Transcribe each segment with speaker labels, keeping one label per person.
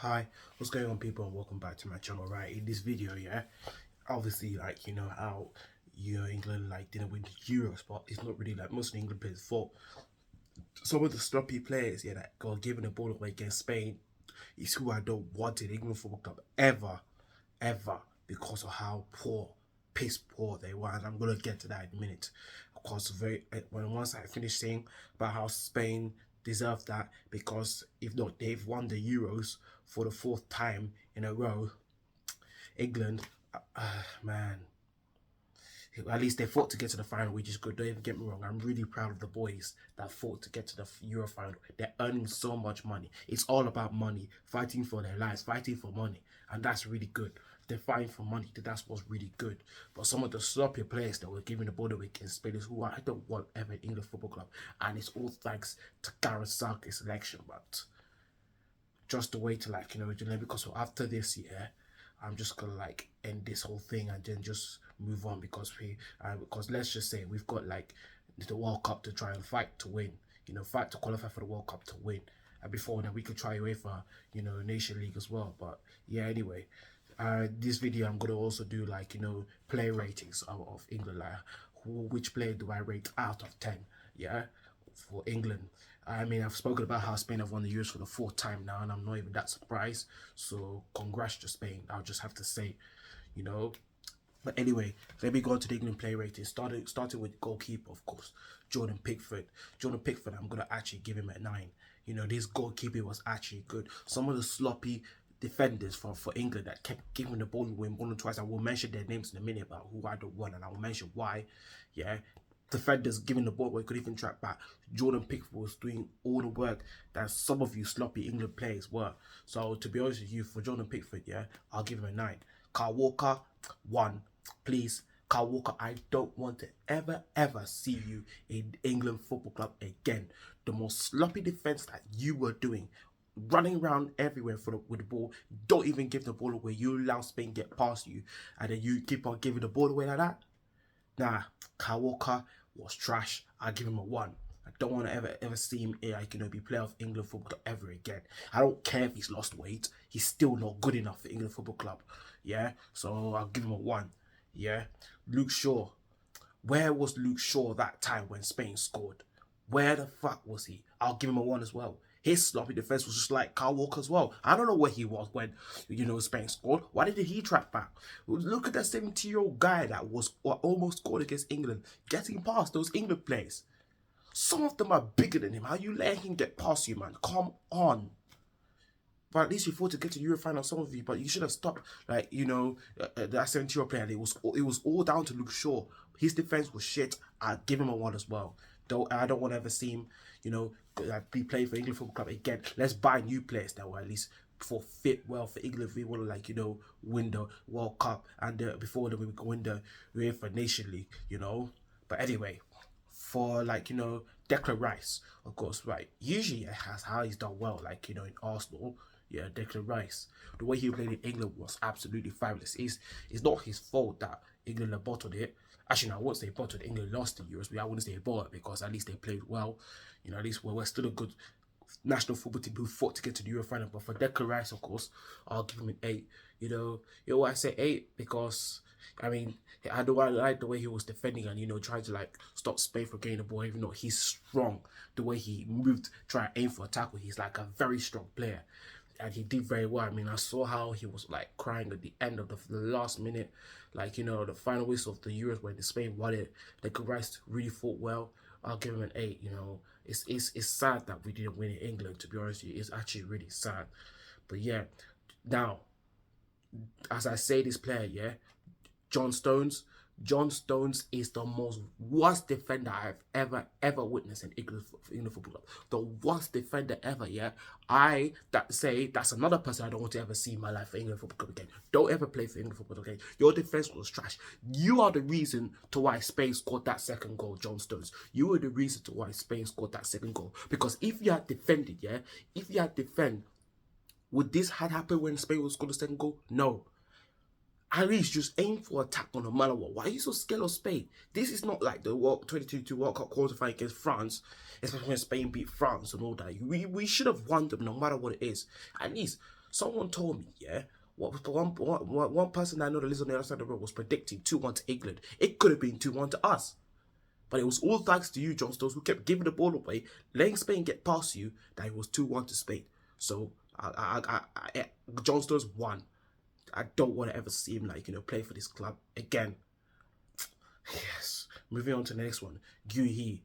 Speaker 1: Hi, what's going on, people, and welcome back to my channel. Right, in this video, yeah, obviously, like, how England like didn't win the Euros, but it's not really like most of England players' fault. Some of the sloppy players, yeah, that got given the ball away against Spain is who I don't want in England Football Club ever, because of how piss poor they were, and I'm gonna get to that in a minute. Of course, once I finish saying about how Spain deserve that, because if not, they've won the Euros for the fourth time in a row. England, man, at least they fought to get to the final, which is good. Don't even get me wrong. I'm really proud of the boys that fought to get to the Euro final. They're earning so much money. It's all about money, fighting for their lives, fighting for money, and that's really good. They're fighting for money. That's what's really good. But some of the sloppy players that were giving the ball away against Spain is who I don't want ever in English Football Club, and it's all thanks to Gareth Southgate's selection. But just the way to because after this year, I'm just gonna like end this whole thing and then just move on, because because let's just say we've got like the World Cup to try and fight to win, fight to qualify for the World Cup to win, and before then we could try away for Nation League as well. But yeah, anyway, this video I'm gonna also do like player ratings of England, like which player do I rate out of 10, yeah, for England. I mean, I've spoken about how Spain have won the Euros for the fourth time now, and I'm not even that surprised. So, congrats to Spain. I'll just have to say, you know. But anyway, let me go on to the England player rating. Starting with goalkeeper, of course, Jordan Pickford. Jordan Pickford, I'm gonna actually give him a 9. This goalkeeper was actually good. Some of the sloppy defenders for England that kept giving the ball away more than twice, I will mention their names in a minute about who I don't want, and I will mention why. Yeah, defenders giving the ball away could even track back. Jordan Pickford was doing all the work that some of you sloppy England players were. So to be honest with you, for Jordan Pickford, yeah, I'll give him a 9. Kyle Walker, 1. Please, Kyle Walker, I don't want to ever see you in England Football Club again. The most sloppy defense that you were doing, running around everywhere with the ball, don't even give the ball away. You allow Spain get past you, and then you keep on giving the ball away like that. Nah, Kyle Walker was trash. I give him a 1. I don't want to ever see him be player of England Football Club ever again. I don't care if he's lost weight. He's still not good enough for England Football Club. Yeah, so I'll give him a 1. Yeah, Luke Shaw. Where was Luke Shaw that time when Spain scored? Where the fuck was he? I'll give him a 1 as well. His sloppy defense was just like Kyle Walker as well. I don't know where he was when, Spain scored. Why did he track back? Look at that 70-year-old guy that was almost scored against England, getting past those England players. Some of them are bigger than him. How you letting him get past you, man? Come on. But at least you fought to get to Euro final, some of you. But you should have stopped, like, that 70-year-old player. It was all down to Luke Shaw. His defense was shit. I'd give him a 1 as well. I don't want to ever see him, be playing for England Football Club again. Let's buy new players that will at least fit well for England if we want to, win the World Cup, and before that we go win the UEFA Nation League, But anyway, for Declan Rice, of course, right? Usually it has how he's done well, in Arsenal. Yeah, Declan Rice. The way he played in England was absolutely fabulous. It's not his fault that England have bottled it. Actually, no, I won't say bottled. England lost the Euros, but I wouldn't say bottled, because at least they played well. At least we're still a good national football team who fought to get to the Euro final. But for Declan Rice, of course, I'll give him an 8. I say 8 because, I mean, I like the way he was defending and, trying to stop Spain from getting the ball, even though he's strong. The way he moved, trying to aim for a tackle, he's like a very strong player. And he did very well. I mean, I saw how he was crying at the end of the last minute, the final whistle of the Euros when Spain won it. Declan Rice really fought well. I'll give him an 8. It's sad that we didn't win in England, to be honest with you. It's actually really sad. But yeah, now, as I say this player, yeah, John Stones is the most worst defender I've ever witnessed in England Football Club. The worst defender ever, yeah. That's another person I don't want to ever see in my life for England Football Club again. Don't ever play for England Football Club again. Your defense was trash. You are the reason to why Spain scored that second goal, John Stones. You were the reason to why Spain scored that second goal. Because if you had defended, yeah, would this had happened when Spain would score the second goal? No. At least just aim for attack on no matter what. Why are you so scared of Spain? This is not like the 2022 World Cup qualifying against France, especially when Spain beat France and all that. We should have won them no matter what it is. At least Someone told me, yeah, one person I know that lives on the other side of the road was predicting 2-1 to England. It could have been 2-1 to us. But it was all thanks to you, John Stones, who kept giving the ball away, letting Spain get past you, that it was 2-1 to Spain. So, John Stones won. I don't want to ever see him, play for this club again. Yes. Moving on to the next one. Gu.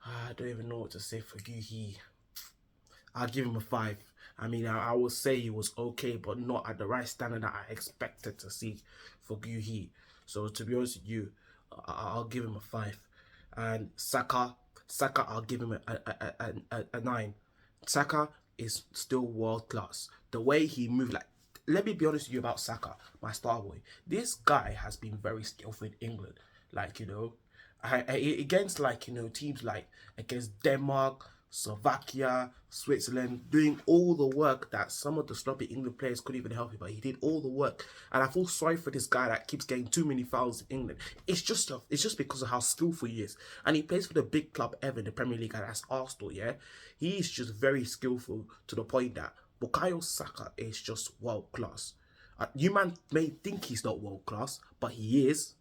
Speaker 1: I don't even know what to say for Gu. I'll give him a 5. I mean, I would say he was okay, but not at the right standard that I expected to see for Gu. So to be honest with you, I'll give him a 5. And Saka, I'll give him a 9. Saka is still world class. The way he moved, let me be honest with you about Saka, my star boy. This guy has been very skillful in England. Against teams against Denmark, Slovakia, Switzerland, doing all the work that some of the sloppy England players couldn't even help him, but he did all the work. And I feel sorry for this guy that keeps getting too many fouls in England. It's just because of how skillful he is. And he plays for the big club ever in the Premier League, and that's Arsenal, yeah? He is just very skillful to the point that Bukayo Saka is just world class. You man may think he's not world class, but he is.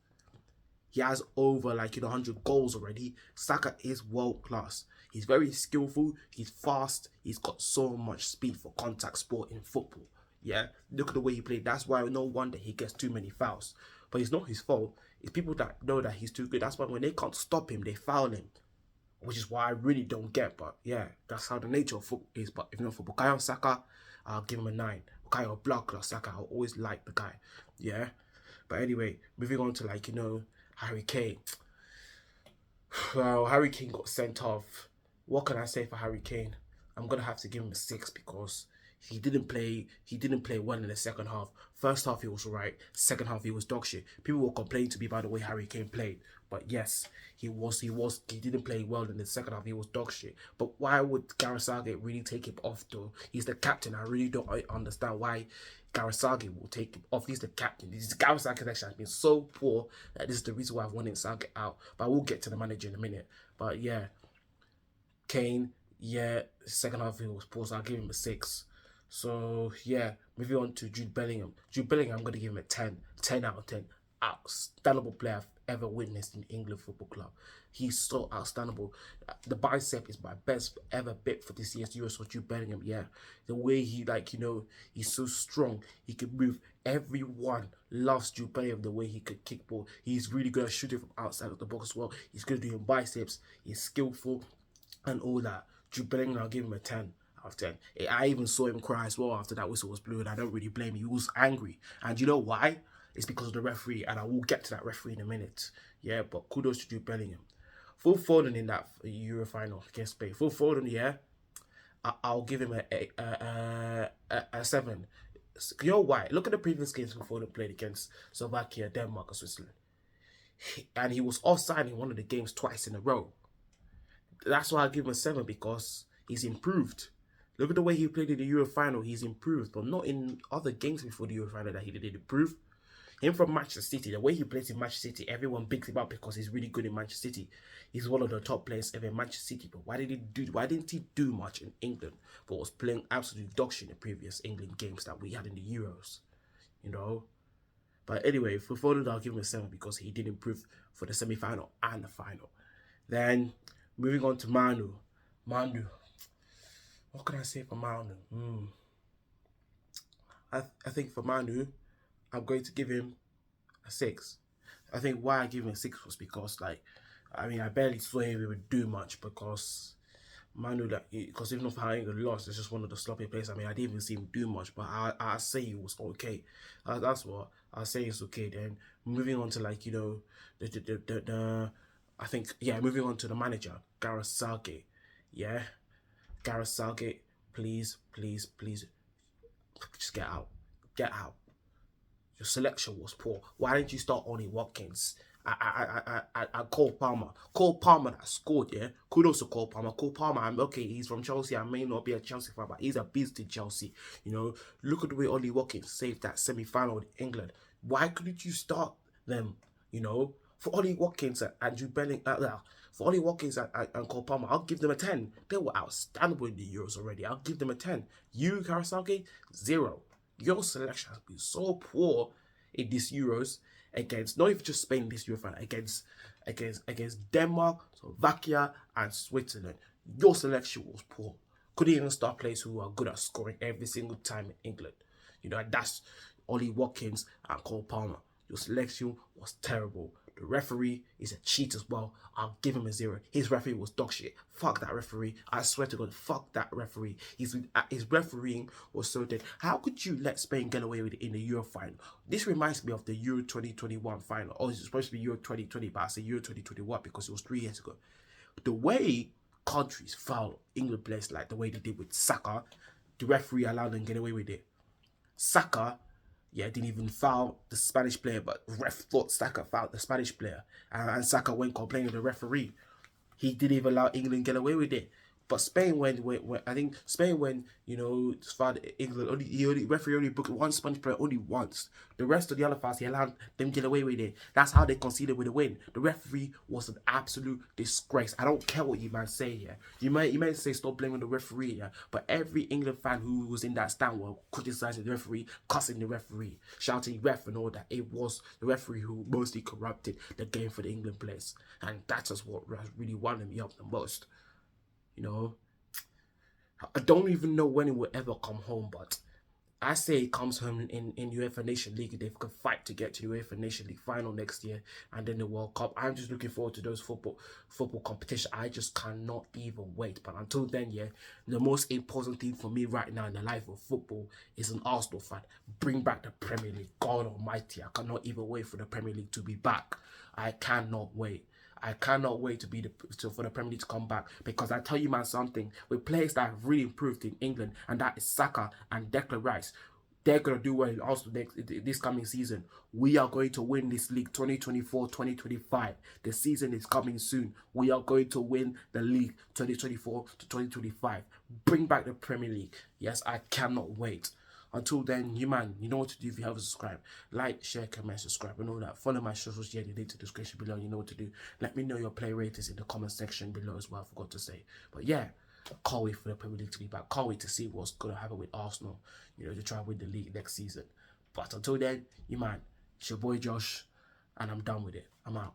Speaker 1: He has over 100 goals already. Saka is world class. He's very skillful. He's fast. He's got so much speed for contact sport in football. Yeah, look at the way he played. That's why no wonder he gets too many fouls. But it's not his fault. It's people that know that he's too good. That's why when they can't stop him, they foul him. Which is why I really don't get. But yeah, that's how the nature of football is. But if not for Bukayo Saka, I'll give him a 9. Bukayo blood class Saka, I'll always like the guy. Yeah. But anyway, moving on to Harry Kane. Well, Harry Kane got sent off. What can I say for Harry Kane? I'm gonna have to give him a 6 because he didn't play well in the second half. First half he was alright. Second half he was dog shit. People were complaining to me by the way Harry Kane played. But yes, he didn't play well in the second half. He was dog shit. But why would Gareth Southgate really take him off though? He's the captain. I really don't understand why Gareth Southgate will take him off. He's the captain. Gareth Southgate actually has been so poor that this is the reason why I've wanted Southgate out. But we'll get to the manager in a minute. But yeah, Kane, yeah, second half he was poor, so I'll give him a 6. So yeah, moving on to Jude Bellingham. Jude Bellingham, I'm going to give him a 10. 10 out of 10. Outstandable player I've ever witnessed in England Football Club. He's so outstandable. The bicep is my best ever bit for this year's Euros for Jude Bellingham. Yeah, the way he he's so strong. He can move. Everyone loves Jude Bellingham the way he could kick ball. He's really good at shooting from outside of the box as well. He's good at doing biceps. He's skillful and all that. Jude Bellingham, I'll give him a 10 out of 10. I even saw him cry as well after that whistle was blew, and I don't really blame him. He was angry. And you know why? It's because of the referee, and I will get to that referee in a minute. Yeah, but kudos to Jude Bellingham. Phil Foden in that Euro final against Spain. Phil Foden, yeah, I'll give him a 7. You know why? Look at the previous games Phil Foden played against Slovakia, Denmark, and Switzerland. And he was offside in one of the games twice in a row. That's why I give him a 7, because he's improved. Look at the way he played in the Euro final. He's improved, but not in other games before the Euro final that he didn't improve. Him from Manchester City, the way he plays in Manchester City, everyone bigs him up because he's really good in Manchester City. He's one of the top players ever in Manchester City. But why didn't he do much in England? But was playing absolute dog shit in the previous England games that we had in the Euros, you know. But anyway, for Foden, I'll give him a 7 because he did improve for the semi-final and the final. Then moving on to Manu. What can I say for Manu? I think for Manu, I'm going to give him a 6. I think why I give him a 6 was because, I barely saw him even do much because Manu, because even if England lost, it's just one of the sloppy players. I didn't even see him do much, but I say he was okay. That's what I say. It's okay. Then moving on to moving on to the manager, Gareth Southgate. Yeah, Gareth Southgate, please, just get out. Get out. Your selection was poor. Why didn't you start Ollie Watkins? Cole Palmer. Cole Palmer that scored, yeah? Kudos to Cole Palmer. Cole Palmer, okay, he's from Chelsea. I may not be a Chelsea fan, but he's a beast in Chelsea. You know, look at the way Watkins saved that semi-final with England. Why couldn't you start them, you know? For Ollie Watkins and Andrew Belling, for Ollie Watkins and Cole Palmer, I'll give them a 10. They were outstanding in the Euros already. I'll give them a 10. You, Karasaki, 0. Your selection has been so poor in these Euros against not even just Spain this Euro final, against Denmark, Slovakia, and Switzerland. Your selection was poor. Couldn't even start players who are good at scoring every single time in England. You know, and that's Ollie Watkins and Cole Palmer. Your selection was terrible. The referee is a cheat as well. I'll give him a 0. His referee was dog shit. Fuck that referee. I swear to God, fuck that referee. His refereeing was so dead. How could you let Spain get away with it in the Euro final? This reminds me of the Euro 2021 final. Oh, it's supposed to be Euro 2020, but I say Euro 2021 because it was 3 years ago. The way countries foul England players like the way they did with Saka, the referee allowed them to get away with it. Saka, didn't even foul the Spanish player, but ref thought Saka fouled the Spanish player. And Saka went complaining to the referee. He didn't even allow England to get away with it. But Spain, when I think Spain, when found England, referee only booked one Spanish player only once. The rest of the other fouls, he allowed them get away with it. That's how they conceded with a win. The referee was an absolute disgrace. I don't care what you might say here. You might say stop blaming the referee, but every England fan who was in that stand were criticizing the referee, cussing the referee, shouting ref and all that. It was the referee who mostly corrupted the game for the England players, and that's just what really wound me up the most. I don't even know when it will ever come home, but I say it comes home in UEFA Nation League. They could fight to get to UEFA Nation League final next year and then the World Cup. I'm just looking forward to those football competition. I just cannot even wait. But until then, the most important thing for me right now in the life of football is an Arsenal fan. Bring back the Premier League. God Almighty, I cannot even wait for the Premier League to be back. I cannot wait. I cannot wait for the Premier League to come back, because I tell you, man, something with players that have really improved in England, and that is Saka and Declan Rice. They're going to do well also this coming season. We are going to win this league 2024-2025. The season is coming soon. We are going to win the league 2024 to 2025. Bring back the Premier League. Yes, I cannot wait. Until then, you know what to do if you haven't subscribed. Like, share, comment, subscribe, and all that. Follow my socials in the link to the description below. You know what to do. Let me know your play ratings in the comment section below as well. I forgot to say. But yeah, can't wait for the Premier League to be back. Can't wait to see what's going to happen with Arsenal, to try and win the league next season. But until then, it's your boy Josh, and I'm done with it. I'm out.